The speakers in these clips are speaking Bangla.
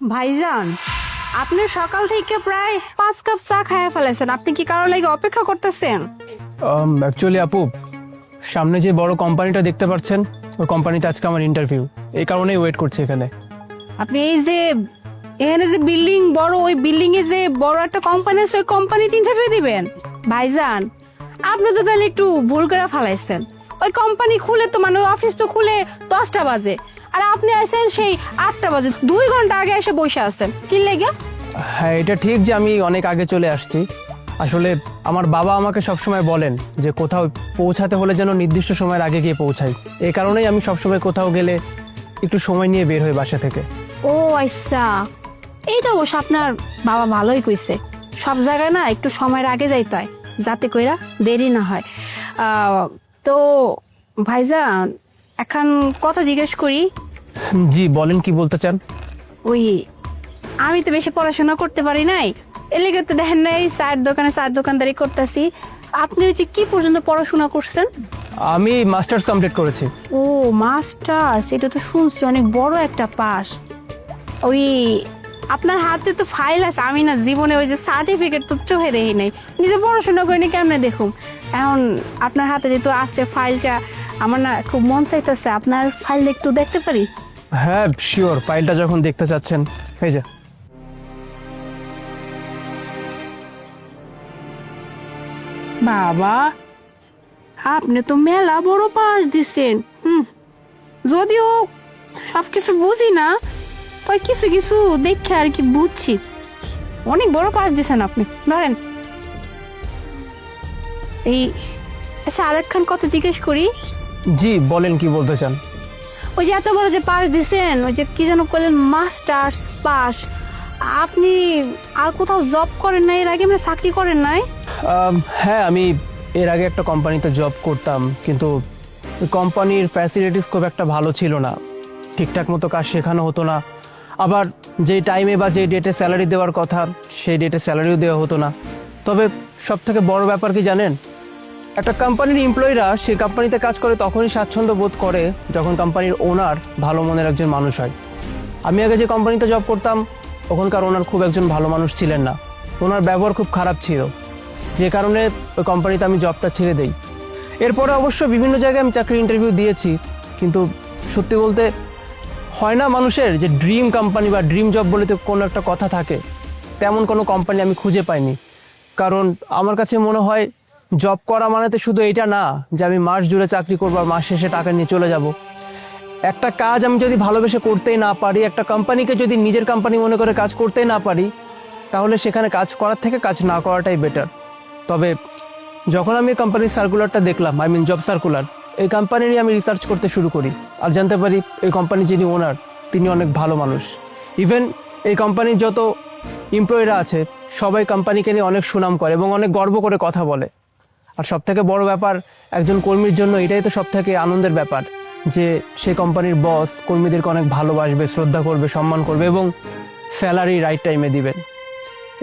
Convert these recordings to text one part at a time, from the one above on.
ভাইজান, আপনি সকাল থেকে প্রায় 5 কাপ চা খাইয়া ফেলেছেন। আপনি কি কারো লাগি অপেক্ষা করতেছেন? অ্যাকচুয়ালি আপু, সামনে যে বড় কোম্পানিটা দেখতে পাচ্ছেন, ওই কোম্পানিতে আজকে আমার ইন্টারভিউ, এই কারণেই ওয়েট করছি এখানে। আপনি এই যে এখানে যে বিল্ডিং বড়, ওই বিল্ডিং এ যে বড় একটা কোম্পানি আছে, ওই কোম্পানিতে ইন্টারভিউ দিবেন? ভাইজান, আপনি তো তাহলে একটু ভুল করে ফেলাইছেন। ওই কোম্পানি খুলে তো মানে অফিস তো খুলে 10টা বাজে, আর আপনি আইছেন সেই 8টা বাজে। 2 ঘন্টা আগে এসে বসে আছেন, কি লেগে? হ্যাঁ, এটা ঠিক যে আমি অনেক আগে চলে আসছি। আসলে আমার বাবা আমাকে সবসময় বলেন যে কোথাও পৌঁছাতে হলে যেন নির্দিষ্ট সময়ের আগে গিয়ে পৌঁছাই। এই কারণেই আমি সবসময় কোথাও গেলে একটু সময় নিয়ে বের হই বাসা থেকে। ও আচ্ছা, এইটা অবশ্য আপনার বাবা ভালোই কইছে। সব জায়গায় না একটু সময়ের আগে যাইতে হয়, যাতে কইরা দেরি না হয়। তো ভাইজান, এখন কথা জিজ্ঞেস করি। জি বলেন, কি বলতে চান? ওই আমি তো বেশি পড়াশোনা করতে পারি নাই, এর লেগে তো দেখেন নাই চায়ের দোকানদারি করতেছি। আপনি ওই যে কি পর্যন্ত পড়াশোনা করছেন? আমি মাস্টার্স কমপ্লিট করেছি। ও মাস্টার্স, এটা তো শুনছি অনেক বড় একটা পাস। ওই আপনার হাতে তো ফাইল আছে, আমি না জীবনে ওই যে সার্টিফিকেট তো চোখে দেখি নাই, নিজে পড়াশোনা করিনি, কেমনে দেখুন? এখন আপনার হাতে যেহেতু আছে ফাইলটা, আমার না খুব মন চাইতেছে আপনার ফাইল একটু দেখতে পারি? হ্যাঁ শিওর, ফাইলটা যখন দেখতে চাচ্ছেন, এই যে। বাবা, আপনি তো মেলা বড় পাস দিছেন। যদিও সবকিছু বুঝি না, তাই কিছু কিছু দেখে আর কি বুঝছি। অনেক বড় পাস দিছেন আপনি। ধরেন এই, আচ্ছা আরেকখান কথা জিজ্ঞেস করি। জি বলেন, কি বলতে চান? ওই যে এত বড় যে পাস দিছেন, ওই যে কি যেন করলেন মাস্টার্স পাস, আপনি আর কোথাও জব করেন নাই এর আগে? মানে চাকরি করেন নাই? হ্যাঁ, আমি এর আগে একটা কোম্পানিতে জব করতাম, কিন্তু ওই কোম্পানির ফ্যাসিলিটিস খুব একটা ভালো ছিল না। ঠিকঠাক মতো কাজ শেখানো হতো না, আবার যেই টাইমে বা যেই ডেটে স্যালারি দেওয়ার কথা সেই ডেটে স্যালারিও দেওয়া হতো না। তবে সব থেকে বড় ব্যাপার কি জানেন, একটা কোম্পানির এমপ্লয়িরা সেই কোম্পানিতে কাজ করে তখনই স্বাচ্ছন্দ্য বোধ করে যখন কোম্পানির ওনার ভালো মনের একজন মানুষ হয়। আমি আগে যে কোম্পানিতে জব করতাম, ওখানকার ওনার খুব একজন ভালো মানুষ ছিলেন না, ওনার ব্যবহার খুব খারাপ ছিল, যে কারণে ওই কোম্পানিতে আমি জবটা ছেড়ে দেই। এরপরে অবশ্য বিভিন্ন জায়গায় আমি চাকরির ইন্টারভিউ দিয়েছি, কিন্তু সত্যি বলতে হয় না মানুষের যে ড্রিম কোম্পানি বা ড্রিম জব বলে তো কোনো একটা কথা থাকে, তেমন কোনো কোম্পানি আমি খুঁজে পাইনি। কারণ আমার কাছে মনে হয় জব করা মানে তো শুধু এইটা না যে আমি মাস জুড়ে চাকরি করবো আর মাস শেষে টাকা নিয়ে চলে যাব। একটা কাজ আমি যদি ভালোবেসে করতেই না পারি, একটা কোম্পানিকে যদি নিজের কোম্পানি মনে করে কাজ করতেই না পারি, তাহলে সেখানে কাজ করার থেকে কাজ না করাটাই বেটার। তবে যখন আমি কোম্পানির সার্কুলারটা দেখলাম, জব সার্কুলার, এই কোম্পানি নিয়ে আমি রিসার্চ করতে শুরু করি আর জানতে পারি এই কোম্পানির যিনি ওনার তিনি অনেক ভালো মানুষ। ইভেন এই কোম্পানির যত এমপ্লয়িরা আছে সবাই কোম্পানিকে নিয়ে অনেক সুনাম করে এবং অনেক গর্ব করে কথা বলে। আর সবথেকে বড় ব্যাপার, একজন কর্মীর জন্য এটাই তো সবথেকে আনন্দের ব্যাপার যে সেই কোম্পানির বস কর্মীদেরকে অনেক ভালোবাসবে, শ্রদ্ধা করবে, সম্মান করবে এবং স্যালারি রাইট টাইমে দিবেন।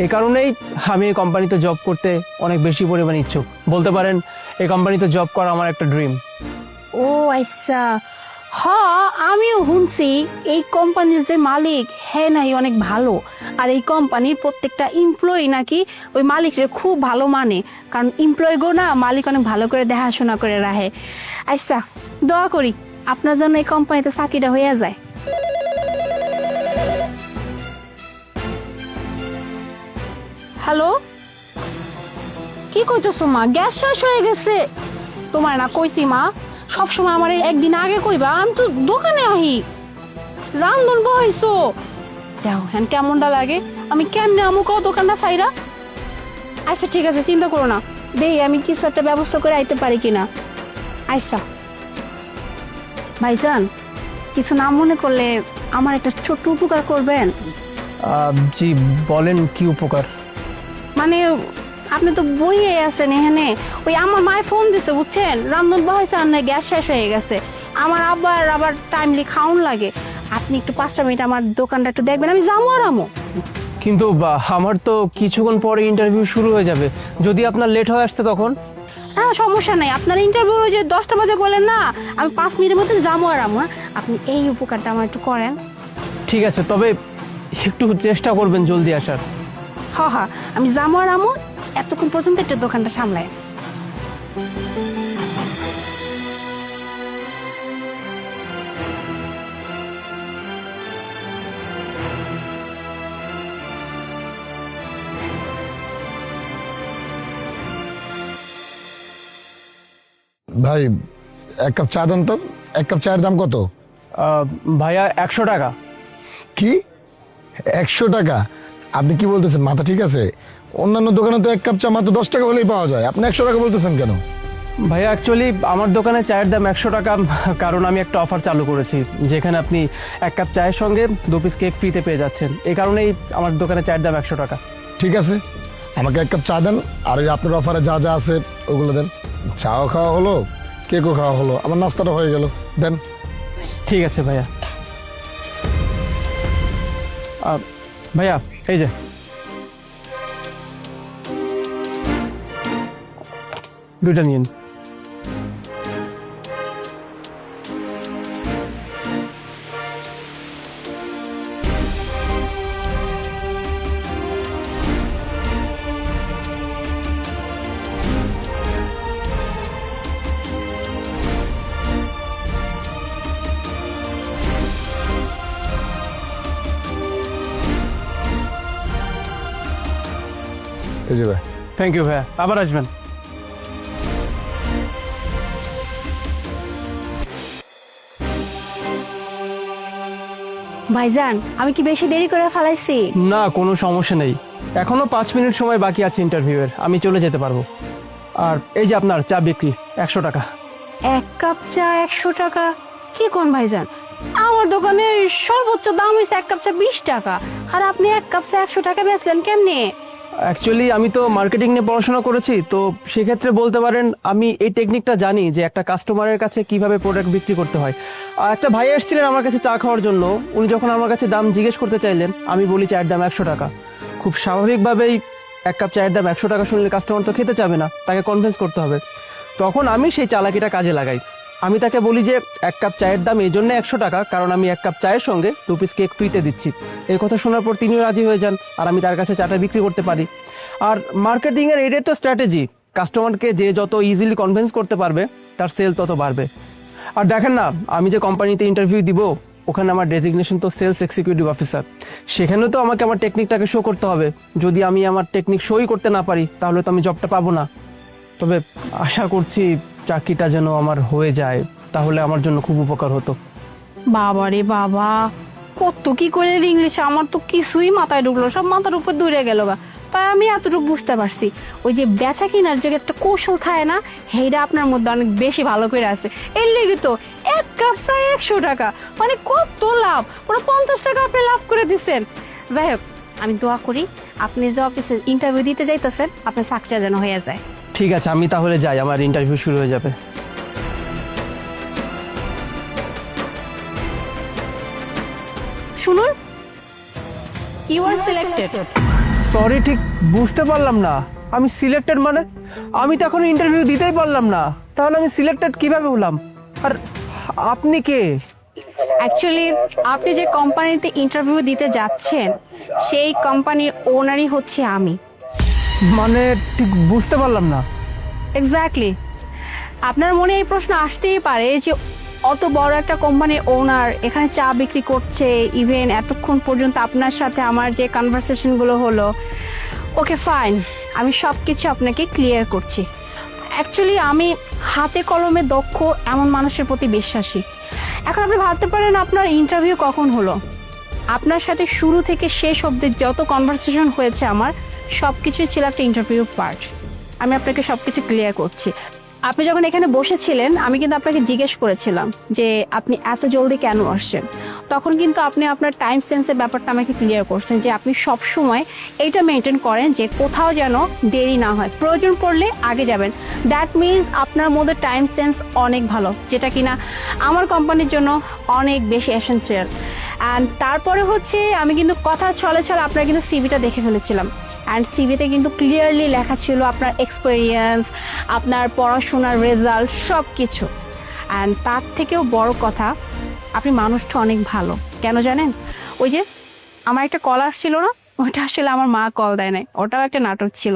এই কারণেই আমি এই কোম্পানিতে জব করতে অনেক বেশি পরিমাণে ইচ্ছুক। বলতে পারেন এই কোম্পানিতে জব করা আমার একটা ড্রিম। ও আচ্ছা, হ্যাঁ আমিও শুনছি এই কোম্পানির যে মালিক হ্যাঁ নাই অনেক ভালো, আর এই কোম্পানির প্রত্যেকটা এমপ্লয়ি নাকি ওই মালিকের খুব ভালো মানে, কারণ এমপ্লয়ি গো না মালিক অনেক ভালো করে দেখাশোনা করে রাখে। আচ্ছা দোয়া করি আপনার জন্য এই কোম্পানিতে চাকরিটা হয়ে যায়। হ্যালো, কি কইতেছো মা? গ্যাস শেষ হয়ে গেছে? তোমার না কইছি মা, সবসময় আমার একদিন আগে কইবা, আমি তো দোকানে আহি। রান্ধন বহাইছো, দেখো হ্যাঁ কেমনটা লাগে, আমি কেমনে আমুক দোকানটা সাইরা। আচ্ছা ঠিক আছে, চিন্তা করো না, দেই আমি কিছু একটা ব্যবস্থা করে আইতে পারি কিনা। আচ্ছা ভাইজান, কিছু না মনে করলে আমার একটা ছোট্ট উপকার করবেন? জি বলেন, কি উপকার? মানে আপনি তো বইয়ে আছেন এখানে, ওই আমার মায়ে ফোন দিছে বুঝছেন, রান্ধন বহাইছে আর না গ্যাস শেষ হয়ে গেছে, আমার আবার টাইমলি খাউন লাগে। আপনি একটু 5টা মিনিট আমার দোকানটা একটু দেখবেন, আমি যাবো আর আমো। কিন্তু আমার তো কিছুক্ষণ পরে ইন্টারভিউ শুরু হয়ে যাবে, যদি আপনার লেট হয়ে আসতে তখন? হ্যাঁ সমস্যা নাই, আপনার ইন্টারভিউ ওই যে 10টা বাজে বলেন না, আমি 5 মিনিটের মধ্যে যাবো আর আমো। আপনি এই উপকারটা আমার একটু করেন। ঠিক আছে, তবে একটু চেষ্টা করবেন জলদি আসার। হ হা আমি যাবো আর আমো, এতক্ষণ পর্যন্ত একটু দোকানটা সামলায়। ভাই এক কাপ চা দেন তো। এক কাপ চায়ের দাম কত? ভাইয়া 100 টাকা। কি 100 টাকা? আপনি কি বলতেছেন, মাথা ঠিক আছে? অন্যান্য দোকানে তো এক কাপ চা মাত্র 10 টাকা হলেই পাওয়া যায়, আপনি 100 টাকা বলতেছেন কেন? ভাইয়া অ্যাকচুয়ালি আমার দোকানে চায়ের দাম 100 টাকা, কারণ আমি একটা অফার চালু করেছি যেখানে আপনি 1 কাপ চায়ের সঙ্গে 2 পিস কেক ফ্রিতে পেয়ে যাচ্ছেন। এই কারণেই আমার দোকানে চায়ের দাম 100 টাকা। ঠিক আছে, আমাকে এক কাপ চা দেন, আর এই আপনার অফারে যা যা আছে ওগুলো দেন। চাও খাওয়া হলো, কেকও খাওয়া হলো, আমার নাস্তাটা হয়ে গেল, দেন। ঠিক আছে ভাইয়া। ভাইয়া এই যে দুইটা নিন। এই যে ভাই। থ্যাংক ইউ ভাইয়া, আবার আসবেন। ভাইজান আমি কি বেশি দেরি করে ফেলাইছি? না কোনো সমস্যা নেই, এখনো 5 মিনিট সময় বাকি আছে ইন্টারভিউয়ের, আমি চলে যেতে পারবো। আর এই যে আপনার চা বিক্রি 100 টাকা। 1 কাপ চা 100 টাকা? কি কোন ভাইজান, আমার দোকানে সর্বোচ্চ দাম হয়েছে 1 কাপ চা 20 টাকা, আর আপনি 1 কাপ চা 100 টাকা বেচলেন কেমনে? অ্যাকচুয়ালি আমি তো মার্কেটিং নিয়ে পড়াশোনা করেছি, তো সেক্ষেত্রে বলতে পারেন আমি এই টেকনিকটা জানি যে একটা কাস্টমারের কাছে কিভাবে প্রোডাক্ট বিক্রি করতে হয়। আর একটা ভাই এসেছিলেন আমার কাছে চা খাওয়ার জন্য, উনি যখন আমার কাছে দাম জিজ্ঞেস করতে চাইলেন, আমি বলি চায়ের দাম 100 টাকা। খুব স্বাভাবিকভাবেই 1 কাপ চায়ের দাম 100 টাকা শুনলে কাস্টমার তো খেতে চাবে না, তাকে কনভিন্স করতে হবে। তখন আমি সেই চালাকিটা কাজে লাগাই, আমি তাকে বলি যে 1 কাপ চায়ের দাম এই জন্য 100 টাকা কারণ আমি 1 কাপ চায়ের সঙ্গে 2 পিস কেক ফ্রিতে দিচ্ছি। এই কথা শোনার পর তিনিও রাজি হয়ে যান, আর আমি তার কাছে চাটা বিক্রি করতে পারি। আর মার্কেটিংয়ের এটাই তো স্ট্র্যাটেজি, কাস্টমারকে যে যত ইজিলি কনভিন্স করতে পারবে তার সেল তত বাড়বে। আর দেখেন না, আমি যে কোম্পানিতে ইন্টারভিউ দিব ওখানে আমার ডেজিগনেশন তো সেলস এক্সিকিউটিভ অফিসার, সেখানে তো আমাকে আমার টেকনিকটাকে শো করতে হবে। যদি আমি আমার টেকনিক শোই করতে না পারি তাহলে তো আমি জবটা পাবো না। তবে আশা করছি চাকরিটা যেন আমার হয়ে যায়, তাহলে আমার জন্য খুব উপকার হতো। বাবা রে বাবা, কত কি করে ইংলিশ, আমার তো কিছুই মাথায় ঢুকলো, সব মাথার উপর দূরে গেল গা। তাই আমি এতটুকু বুঝতে পারছি, ওই যে বেচা কিনার যে একটা কৌশল থাকে না, সেইটা আপনার মধ্যে অনেক বেশি ভালো করে আছে। এর লেগে তো 1 কাপ চা 100 টাকা, মানে কত লাভ, পুরো 50 টাকা আপনি লাভ করে দিচ্ছেন। যাই হোক, আমি দোয়া করি আপনি যে অফিসে ইন্টারভিউ দিতে যাইতেছেন আপনার চাকরিটা যেন হয়ে যায়। ঠিক আছে, আমি তাহলে যাই, আমার ইন্টারভিউ শুরু হয়ে যাবে। শুনুন, ইউ আর সিলেক্টেড। সরি, ঠিক বুঝতে পারলাম না। আমি সিলেক্টেড মানে? আমি তো এখন ইন্টারভিউ দিতেই পারলাম না, তাহলে আমি সিলেক্টেড কিভাবে হলাম? আর আপনি কে? অ্যাকচুয়ালি আপনি যে কোম্পানিতে ইন্টারভিউ দিতে যাচ্ছেন সেই কোম্পানির ওনারই হচ্ছে আমি। মানে ঠিক বুঝতে পারলাম না। এক্স্যাক্টলি, আপনার মনে এই প্রশ্ন আসতেই পারে যে অত বড় একটা কোম্পানির ওনার এখানে চা বিক্রি করছে, ইভেন এতক্ষণ পর্যন্ত আপনার সাথে আমার যে কনভারসেশনগুলো হলো। ওকে ফাইন, আমি সব কিছু আপনাকে ক্লিয়ার করছি। অ্যাকচুয়ালি আমি হাতে কলমে দক্ষ এমন মানুষের প্রতি বিশ্বাসী। এখন আপনি ভাবতে পারেন আপনার ইন্টারভিউ কখন হলো। আপনার সাথে শুরু থেকে শেষ অবধি যত কনভারসেশন হয়েছে আমার, সব কিছুই ছিল একটা ইন্টারভিউ পার্ট। আমি আপনাকে সব কিছু ক্লিয়ার করছি। আপনি যখন এখানে বসেছিলেন আমি কিন্তু আপনাকে জিজ্ঞেস করেছিলাম যে আপনি এত জলদি কেন আসছেন। তখন কিন্তু আপনি আপনার টাইম সেন্সের ব্যাপারটা আমাকে ক্লিয়ার করছেন যে আপনি সব সময় এইটা মেনটেন করেন যে কোথাও যেন দেরি না হয়, প্রয়োজন পড়লে আগে যাবেন। দ্যাট মিনস আপনার মধ্যে টাইম সেন্স অনেক ভালো, যেটা কিনা আমার কোম্পানির জন্য অনেক বেশি এসেনশিয়াল। অ্যান্ড তারপরে হচ্ছে আমি কিন্তু কথা ছলে ছলে আপনার কিন্তু সিভিটা দেখে ফেলেছিলাম। অ্যান্ড সিভিতে কিন্তু ক্লিয়ারলি লেখা ছিল আপনার এক্সপিরিয়েন্স, আপনার পড়াশোনার রেজাল্ট, সব কিছু। অ্যান্ড তার থেকেও বড় কথা, আপনি মানুষটা অনেক ভালো। কেন জানেন? ওই যে আমার একটা কল আসছিল না, ওটা আসলে আমার মা কল দেয় নাই, ওটাও একটা নাটক ছিল।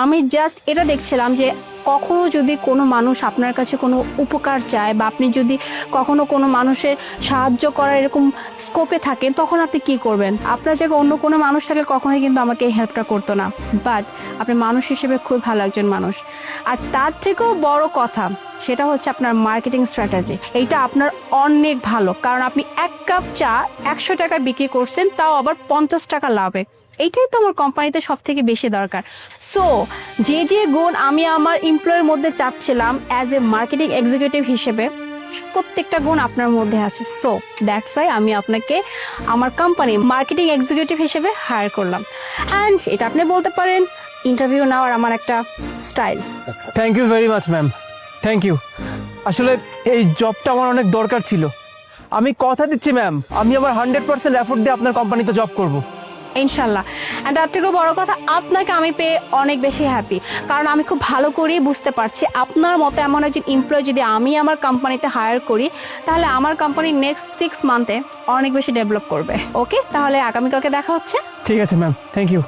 আমি জাস্ট এটা দেখছিলাম যে কখনো যদি কোনো মানুষ আপনার কাছে কোনো উপকার চায় বা আপনি যদি কখনো কোনো মানুষের সাহায্য করার এরকম স্কোপে থাকেন, তখন আপনি কি করবেন। আপনার জায়গায় অন্য কোনো মানুষ থাকলে কখনোই কিন্তু আমাকে এই হেল্পটা করতো না, বাট আপনি মানুষ হিসেবে খুব ভালো একজন মানুষ। আর তার থেকেও বড় কথা সেটা হচ্ছে আপনার মার্কেটিং স্ট্র্যাটেজি। এইটা আপনার অনেক ভালো, কারণ আপনি 1 কাপ চা 100 টাকা বিক্রি করছেন, তাও আবার 50 টাকা লাভে। এইটাই তো আমার কোম্পানিতে সব থেকে বেশি দরকার। সো যে যে গুণ আমি আমার এমপ্লয়ের মধ্যে চাচ্ছিলাম অ্যাজ এ মার্কেটিং এক্সিকিউটিভ হিসেবে, প্রত্যেকটা গুণ আপনার মধ্যে আছে। সো দ্যাটস ওয়াই আমি আপনাকে আমার কোম্পানি মার্কেটিং এক্সিকিউটিভ হিসেবে হায়ার করলাম। অ্যান্ড এটা আপনি বলতে পারেন ইন্টারভিউ নেওয়ার আমার একটা style. Thank you very much ma'am, thank you. আসলে এই জবটা আমার অনেক দরকার ছিল। আমি কথা দিচ্ছি ম্যাম, আমি আমার 100% এফোর্ট দিয়ে আপনার কোম্পানিতে জব করব। ইনশাল্লাহ। অ্যান্ড তার থেকেও বড় কথা, আপনাকে আমি পেয়ে অনেক বেশি হ্যাপি, কারণ আমি খুব ভালো করেই বুঝতে পারছি আপনার মতো এমন একজন এমপ্লয়ি যদি আমি আমার কোম্পানিতে হায়ার করি, তাহলে আমার কোম্পানি নেক্সট 6 মান্থে অনেক বেশি ডেভেলপ করবে। ওকে, তাহলে আগামীকালকে দেখা হচ্ছে। ঠিক আছে ম্যাম, থ্যাংক ইউ।